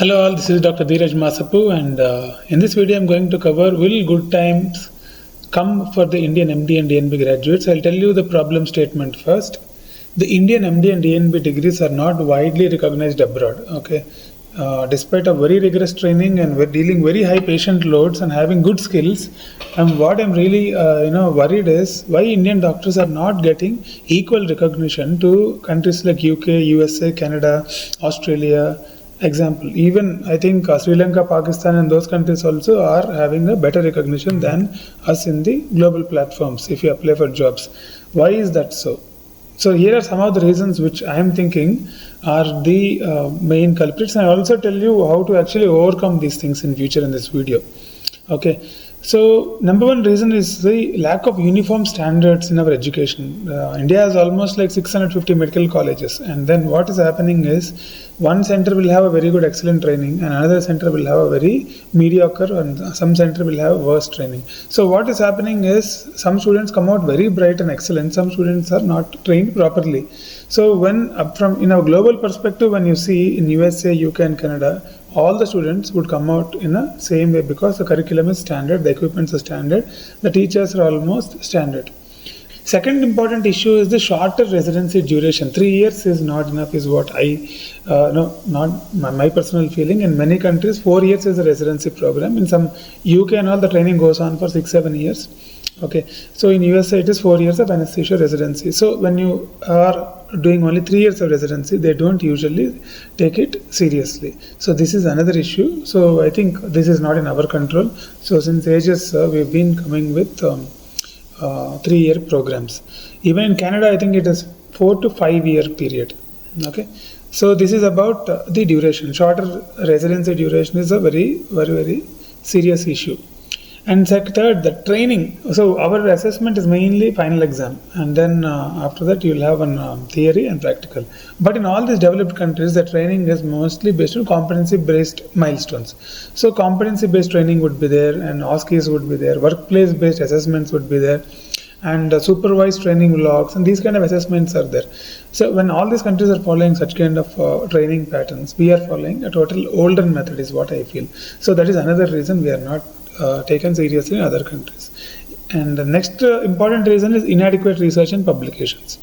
Hello all, this is Dr. Dheeraj Masapu, and in this video I'm going to cover will good times come for the Indian MD and DNB graduates. I'll tell you the problem statement first. The Indian MD and DNB degrees are not widely recognized abroad. Okay, despite a very rigorous training and we're dealing very high patient loads and having good skills, and what I'm really worried is why Indian doctors are not getting equal recognition to countries like UK, USA, Canada, Australia. Example, even I think Sri Lanka, Pakistan, and those countries also are having a better recognition than us in the global platforms if you apply for jobs. Why is that so? So here are some of the reasons which I am thinking are the main culprits, and I also tell you how to actually overcome these things in future in this video. Okay, so number one reason is the lack of uniform standards in our education. India has almost like 650 medical colleges, and then what is happening is one center will have a very good excellent training and another center will have a very mediocre, and some center will have worse training. So what is happening is some students come out very bright and excellent, some students are not trained properly. So when from in a global perspective, when you see in USA, UK and Canada, all the students would come out in a same way because the curriculum is standard, the equipments are standard, the teachers are almost standard. Second important issue is the shorter residency duration. 3 years is not enough is what I, not my personal feeling. In many countries, 4 years is a residency program. In some UK and all, the training goes on for 6-7 years. Okay, so in USA it is 4 years of anesthesia residency. So when you are doing only 3 years of residency, they don't usually take it seriously. So this is another issue. So I think this is not in our control. So since ages, we've been coming with 3-year programs. Even in Canada, I think it is 4 to 5 year period. Okay, so this is about the duration. Shorter residency duration is a very serious issue. And third, the training. So our assessment is mainly final exam, and then after that you will have an theory and practical. But in all these developed countries, the training is mostly based on competency-based milestones. So competency-based training would be there, and OSCEs would be there, workplace-based assessments would be there, and supervised training logs, and these kind of assessments are there. So when all these countries are following such kind of training patterns, we are following a total olden method is what I feel. So that is another reason we are not taken seriously in other countries. And the next important reason is inadequate research and publications.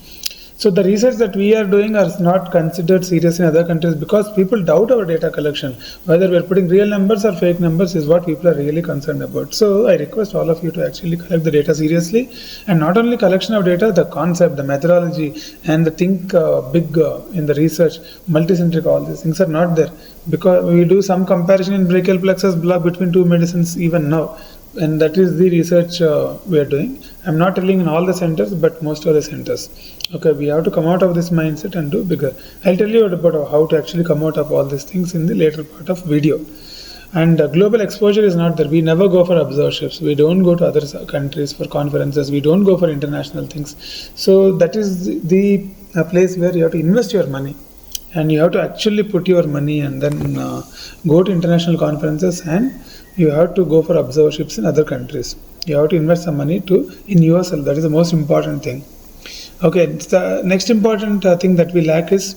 So the research that we are doing are not considered serious in other countries because people doubt our data collection. Whether we are putting real numbers or fake numbers is what people are really concerned about. So I request all of you to actually collect the data seriously, and not only collection of data, the concept, the methodology, and the think big in the research, multicentric, all these things are not there because we do some comparison in brachial plexus block between two medicines even now. And that is the research we are doing. I'm not telling in all the centers, but most of the centers. Okay, we have to come out of this mindset and do bigger. I'll tell you about how to actually come out of all these things in the later part of video. And global exposure is not there. We never go for observerships. We don't go to other countries for conferences. We don't go for international things. So that is the place where you have to invest your money. And you have to actually put your money and then go to international conferences, and you have to go for observerships in other countries. You have to invest some money in yourself. That is the most important thing. Okay, the next important thing that we lack is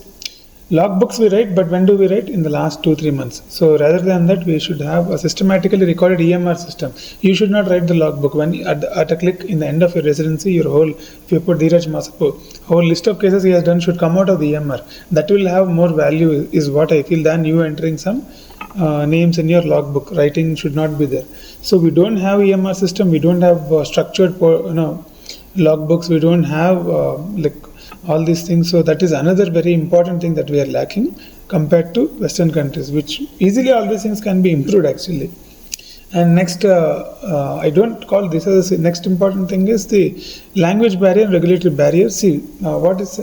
logbooks we write, but when do we write? In the last 2-3 months. So rather than that, we should have a systematically recorded EMR system. You should not write the logbook. When at a click in the end of your residency, your whole, if you put Dheeraj Masapu, whole list of cases he has done should come out of the EMR. That will have more value is what I feel than you entering some names in your logbook. Writing should not be there. So we don't have EMR system. We don't have structured logbooks. We don't have like all these things. So that is another very important thing that we are lacking compared to Western countries, which easily all these things can be improved actually. And next, I don't call this as the next important thing is the language barrier and regulatory barrier. See, what is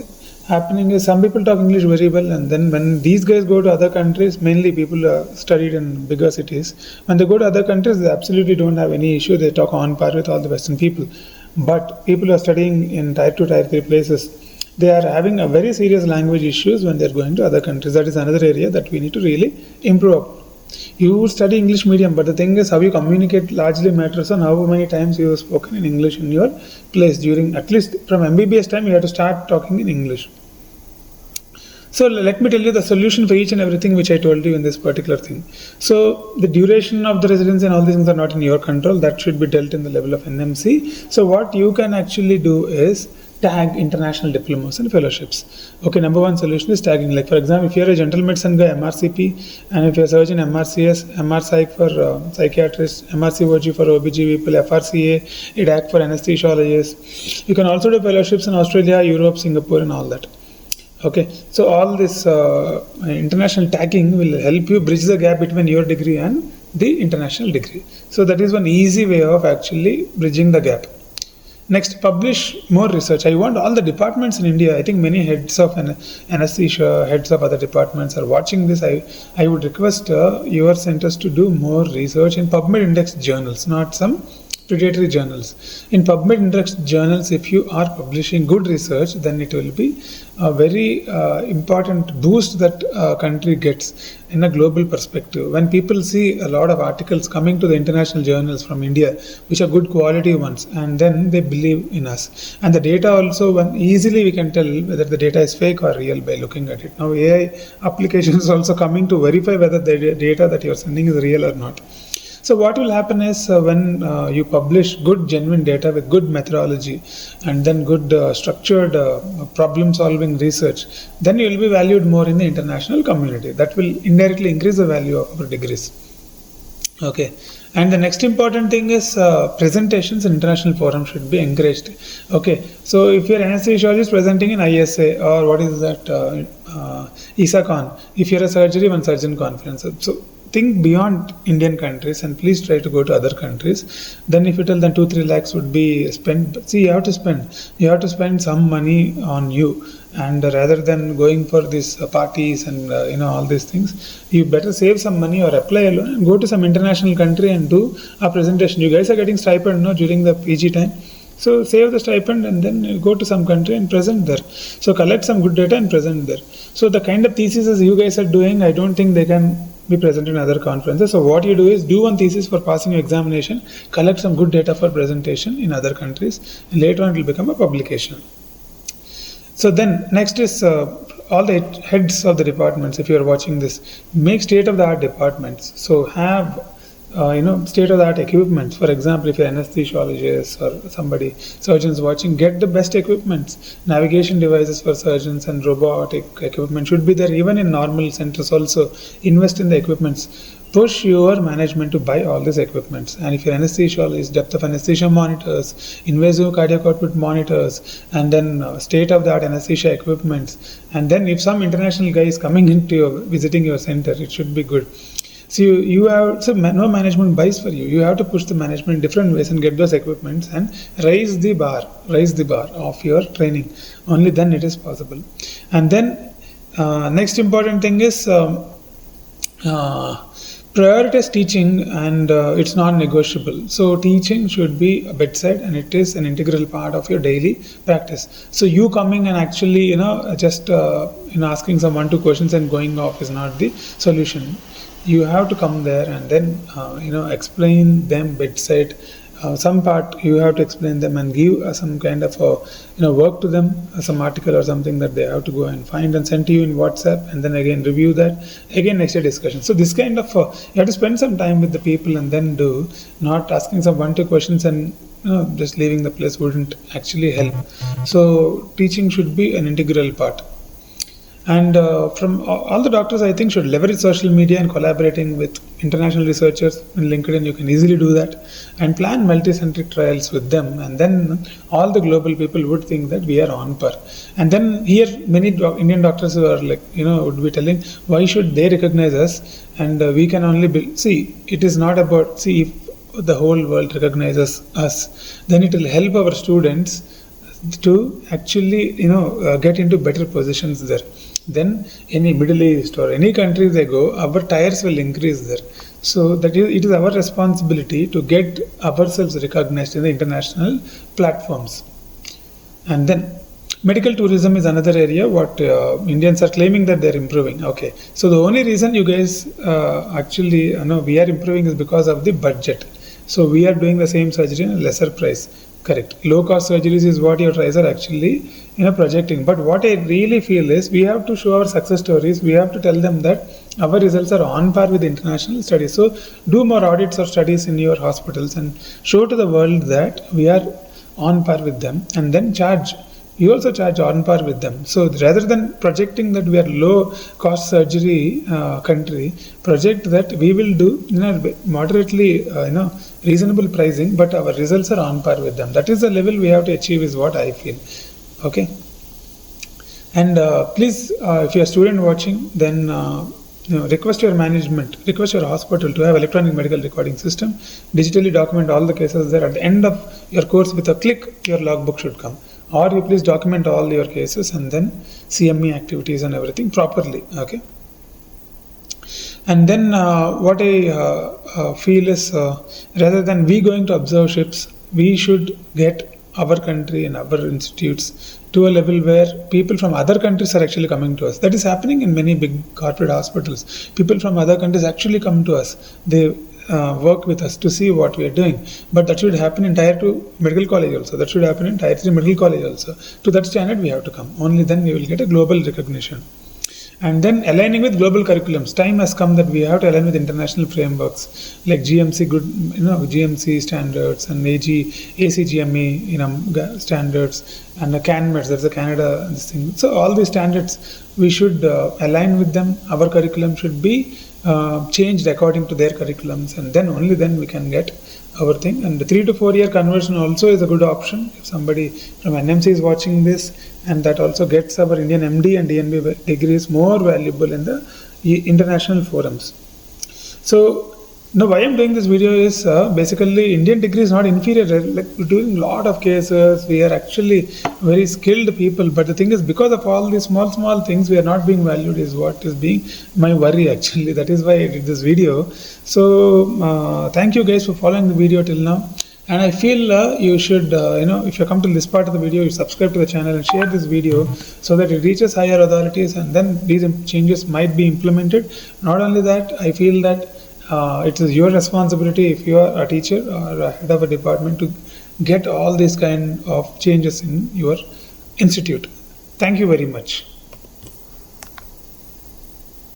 happening is some people talk English very well, and then when these guys go to other countries, mainly people studied in bigger cities, when they go to other countries, they absolutely don't have any issue. They talk on par with all the Western people. But people who are studying in tier 2, tier 3 places, they are having a very serious language issues when they are going to other countries. That is another area that we need to really improve upon. You study English medium, but the thing is how you communicate largely matters on how many times you have spoken in English in your place during, at least from MBBS time, you have to start talking in English. So let me tell you the solution for each and everything which I told you in this particular thing. So the duration of the residency and all these things are not in your control. That should be dealt in the level of NMC. So what you can actually do is tag international diplomas and fellowships. Okay, number one solution is tagging. Like for example, if you're a general medicine guy, MRCP, and if you're a surgeon, MRCS, MR Psych for psychiatrists, MRCOG for OBG people, FRCA, EDAC for anesthesiologists. You can also do fellowships in Australia, Europe, Singapore, and all that. Okay, so all this international tagging will help you bridge the gap between your degree and the international degree. So that is one easy way of actually bridging the gap. Next, publish more research. I want all the departments in India, I think many heads of anesthesia, heads of other departments are watching this. I would request your centers to do more research in PubMed indexed journals, not some predatory journals. In PubMed indexed journals, if you are publishing good research, then it will be a very important boost that country gets in a global perspective. When people see a lot of articles coming to the international journals from India, which are good quality ones, and then they believe in us. And the data also, when easily we can tell whether the data is fake or real by looking at it. Now AI applications also coming to verify whether the data that you are sending is real or not. So what will happen is when you publish good genuine data with good methodology and then good structured problem solving research, then you will be valued more in the international community. That will indirectly increase the value of our degrees. Okay, and the next important thing is presentations in international forums should be encouraged. Okay, so if you're an anesthesiologist presenting in ISA or what is that, ISACON, if you're a surgery, one surgeon conference. So think beyond Indian countries and please try to go to other countries. Then if you tell them 2-3 lakhs would be spent, see, you have to spend some money on you, and rather than going for these parties and all these things, you better save some money or apply alone and go to some international country and do a presentation. You guys are getting stipend during the PG time. So save the stipend and then go to some country and present there. So collect some good data and present there. So the kind of theses you guys are doing, I don't think they can be present in other conferences. So what you do is do one thesis for passing your examination, collect some good data for presentation in other countries, and later on it will become a publication. So then next is all the heads of the departments, if you are watching this, make state-of-the-art departments. So have state-of-the-art equipments. For example, if you're an anesthesiologist or somebody, surgeons watching, get the best equipments. Navigation devices for surgeons and robotic equipment should be there. Even in normal centers also, invest in the equipments. Push your management to buy all these equipments. And if you're an anesthesiologist, depth of anesthesia monitors, invasive cardiac output monitors, and then state-of-the-art anesthesia equipments. And then if some international guy is coming into visiting your center, it should be good. So no management buys for you. You have to push the management in different ways and get those equipments and raise the bar of your training. Only then it is possible. And then next important thing is prioritize teaching, and it's non-negotiable. So teaching should be a bedside and it is an integral part of your daily practice. So you coming and actually just asking some 1-2 questions and going off is not the solution. You have to come there and then explain them bedside. Some part you have to explain them and give some kind of work to them, some article or something that they have to go and find and send to you in WhatsApp, and then again review that, again next day discussion. So this kind of you have to spend some time with the people and then do, not asking some 1-2 questions and just leaving the place wouldn't actually help. So teaching should be an integral part. And from all the doctors, I think, should leverage social media and collaborating with international researchers in LinkedIn. You can easily do that and plan multi-centric trials with them. And then all the global people would think that we are on par. And then here, many Indian doctors who are would be telling, why should they recognize us? And we can only it is not about, if the whole world recognizes us, then it will help our students to actually, get into better positions there. Then any Middle East or any country they go, our tires will increase there. So it is our responsibility to get ourselves recognized in the international platforms. And then medical tourism is another area what Indians are claiming that they're improving. Okay, so the only reason you guys we are improving is because of the budget. So we are doing the same surgery at a lesser price. Correct. Low cost surgeries is what your tries are actually projecting. But what I really feel is we have to show our success stories. We have to tell them that our results are on par with international studies. So do more audits or studies in your hospitals and show to the world that we are on par with them, and then charge. You also charge on par with them. So rather than projecting that we are low cost surgery country, project that we will do moderately reasonable pricing, but our results are on par with them. That is the level we have to achieve, is what I feel. Okay. And please, if you are a student watching, then request your management, request your hospital to have electronic medical recording system, digitally document all the cases there. At the end of your course, with a click, your logbook should come. Or you please document all your cases and then CME activities and everything properly. Okay. And then what I feel is rather than we going to observe ships, we should get our country and our institutes to a level where people from other countries are actually coming to us. That is happening in many big corporate hospitals. People from other countries actually come to us. They work with us to see what we are doing. But that should happen in Tier 2 medical college also. That should happen in Tier 3 medical college also. To that standard we have to come. Only then we will get a global recognition. And then aligning with global curriculums. Time has come that we have to align with international frameworks like GMC GMC standards and ACGME standards, and the CanMEDS, that's the Canada thing. So all these standards we should align with them. Our curriculum should be changed according to their curriculums, and then only then we can get our thing. And the 3 to 4 year conversion also is a good option if somebody from NMC is watching this, and that also gets our Indian MD and DNB degrees more valuable in the international forums. So now why I'm doing this video is basically Indian degree is not inferior. Like we're doing a lot of cases, we are actually very skilled people, but the thing is, because of all these small things, we are not being valued, is what is being my worry actually. That is why I did this video. So thank you guys for following the video till now. And I feel you should, if you come to this part of the video, you subscribe to the channel and share this video so that it reaches higher authorities, and then these changes might be implemented. Not only that, I feel that it is your responsibility, if you are a teacher or a head of a department, to get all these kind of changes in your institute. Thank you very much.